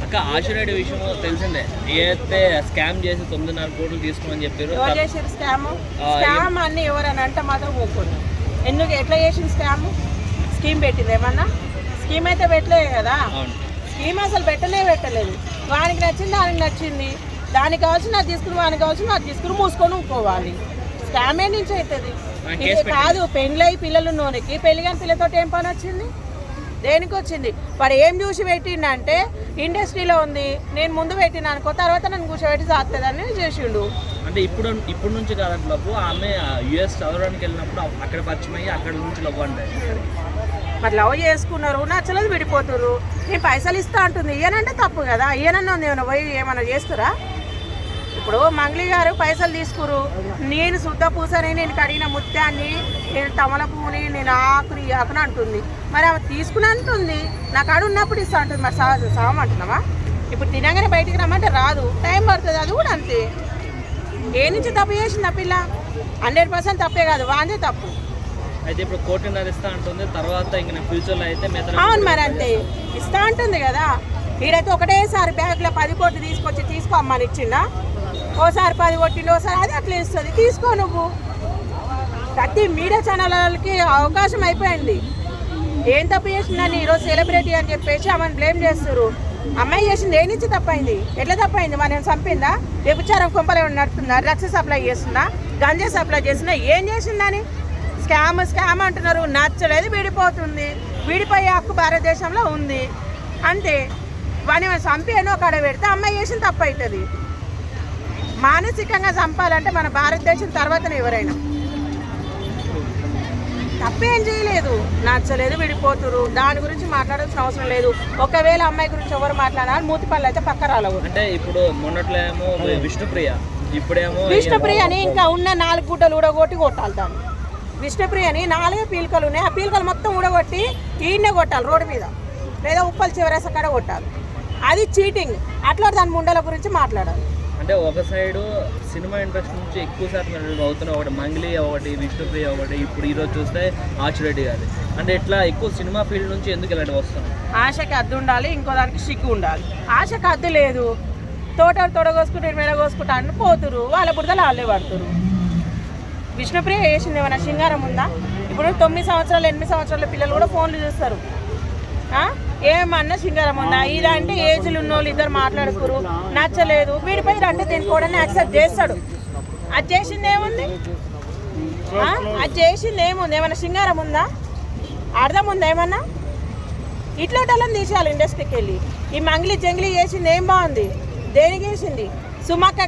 అక్క ఆశీర్వాద విషయం తెలిసిందే, ఏదైతే స్కామ్ చేసి 9.5 కోట్లు తీసుకోమని చెప్పారు. ఎవరు చేసారు స్కామ్ అన్ని ఎవరని అంటే మాత్రం ఊరుకోండి. ఎందుకు ఎట్లా చేసింది స్కీమ్ పెట్టింది ఏమన్నా? స్కీమ్ అయితే పెట్టలేదు కదా. స్కీమ్ అసలు పెట్టలేదు. వానికి నచ్చింది దానికి నచ్చింది, దానికి కావాల్సిన అది తీసుకుని వానికి కావాల్సిన అది తీసుకుని మూసుకొని ఊరుకోవాలి. స్కామ్ ఏ నుంచి అవుతుంది ఇది కాదు. పెళ్ళై పిల్లలు నూనెకి పెళ్లి కాని పిల్లతో ఏం పని వచ్చింది? దేనికి వచ్చింది? వాడు ఏం చూసి పెట్టిండంటే ఇండస్ట్రీలో ఉంది, నేను ముందు పెట్టిన అనుకో, తర్వాత నన్ను కూర్చోబెట్టి సాగుతుందని చేసిండు. అంటే ఇప్పుడు నుంచి కాదంటే లవ్, ఆమె యుఎస్ చదవడానికి వెళ్ళినప్పుడు అక్కడ పరిచయం అయ్యి అక్కడ నుంచి లవ్ అంటే మరి లవ్ చేసుకున్నారు, నచ్చలేదు విడిపోతున్నారు. నేను పైసలు ఇస్తా అంటుంది, ఇయ్యనంటే తప్పు కదా. ఇయ్యనన్నా ఏమైనా పోయి ఏమైనా చేస్తారా? ఇప్పుడు మంగ్లీ గారు పైసలు తీసుకురు, నేను శుద్ధ పూసని, నేను కడిగిన ముత్యాన్ని, నేను తమల పువ్వుని, నేను ఆకుని అంటుంది. మరి అవి తీసుకుని అంటుంది, నాకు అడు ఉన్నప్పుడు ఇస్తా అంటుంది. మరి సామంటున్నావా? ఇప్పుడు తినగానే బయటికి రమ్మంటే రాదు, టైం పడుతుంది. అది కూడా అంతే. ఏ నుంచి తప్పు చేసింది ఆ పిల్ల? 100% తప్పే కాదు, వాందే తప్పు. అయితే ఇప్పుడు కోర్టు ఇస్తా అంటుంది, తర్వాత ఇంక ఫ్యూచర్లో అయితే అవును మరి అంతే ఇస్తా అంటుంది కదా. వీడైతే ఒకటేసారి బ్యాగ్లో 10 కోట్లు తీసుకొచ్చి తీసుకోమ్మని ఇచ్చిండా? ఓసారి 10 కొట్టిండు, ఓసారి అది అట్లా ఇస్తుంది. తీసుకో నువ్వు. ప్రతి మీడియా ఛానళ్ళకి అవకాశం అయిపోయింది. ఏం తప్పు చేసిందని ఈరోజు సెలబ్రిటీ అని చెప్పేసి ఆమెను బ్లేమ్ చేస్తారు. అమ్మాయి చేసింది ఏ నుంచి తప్పైంది? ఎట్లా తప్పైంది? మనం చంపిందా? వ్యభిచారం కొంపలు ఏమైనా నడుతుందా? డ్రగ్స్ సప్లై చేస్తుందా? గంజా సప్లై చేస్తుందా? ఏం చేసిందని? స్కామ్ అంటున్నారు. నచ్చలేదు విడిపోతుంది. విడిపోయే హక్కు భారతదేశంలో ఉంది అంతే. వాడిని చంపి ఎన్నో కాడ పెడితే అమ్మాయి చేసిన తప్పు అవుతుంది. మానసికంగా చంపాలంటే మన భారతదేశం తర్వాతనే ఎవరైనా. తప్పేం చేయలేదు, నచ్చలేదు విడిపోతురు. దాని గురించి మాట్లాడాల్సిన అవసరం లేదు. ఒకవేళ అమ్మాయి గురించి ఎవరు మాట్లాడాలి, మూతి పళ్ళు అయితే పక్క రాలవు. అంటే ఇప్పుడు మొన్నట్లో ఏమో విష్ణుప్రియ, ఇప్పుడేమో విష్ణుప్రియని ఇంకా ఉన్న 4 గుడ్డలు ఊడగొట్టి కొట్టాలి. దాన్ని విష్ణుప్రియని 4 పీలికలు ఉన్నాయి, ఆ పీలికలు మొత్తం ఊడగొట్టి ఈయనే కొట్టాలి రోడ్డు మీద, లేదా ఉప్పలు చివరేస కాడ కొట్టాలి. అది చీటింగ్. అట్లా దాని ముండల గురించి మాట్లాడాలి. అంటే ఒక సైడు సినిమా ఇండస్ట్రీ నుంచి ఎక్కువ శాతం అవుతున్న ఒకటి మంగ్లీ, ఒకటి విష్ణుప్రియ, ఒకటి ఇప్పుడు ఈరోజు చూస్తే ఆచిరెడ్డి గారు. అంటే ఇట్లా ఎక్కువ సినిమా ఫీల్డ్ నుంచి ఎందుకు ఇలాంటి వస్తాం? ఆశకి అద్దు ఉండాలి, ఇంకో దానికి సిగ్గు ఉండాలి. ఆశకి అద్దు లేదు, తొడగోసుకుంటే మెడగోసుకుంటా అని పోతురు, వాళ్ళ బుడతలు వాళ్ళే పడుతురు. విష్ణుప్రియ వేసింది ఏమన్నా సింగారం ఉందా? ఇప్పుడు 9 సంవత్సరాలు 8 సంవత్సరాల పిల్లలు కూడా ఫోన్లు చూస్తారు. ఏమన్నా సింగారం ఉందా? ఇదంటే ఏజ్లు ఉన్న వాళ్ళు ఇద్దరు మాట్లాడుకురు, నచ్చలేదు విడిపోయి అంటే దీనికి కూడా యాక్సెప్ట్ చేస్తాడు. అది చేసింది ఏముంది? ఏమన్నా సింగారం ఉందా? అర్థం ఉందా ఏమన్నా? ఇట్లాంటి తీసేయాలి ఇండస్ట్రీకి వెళ్ళి. ఈ మంగ్లీ జంగ్లీ చేసింది ఏం బాగుంది? దేనికి చేసింది? సుమక్క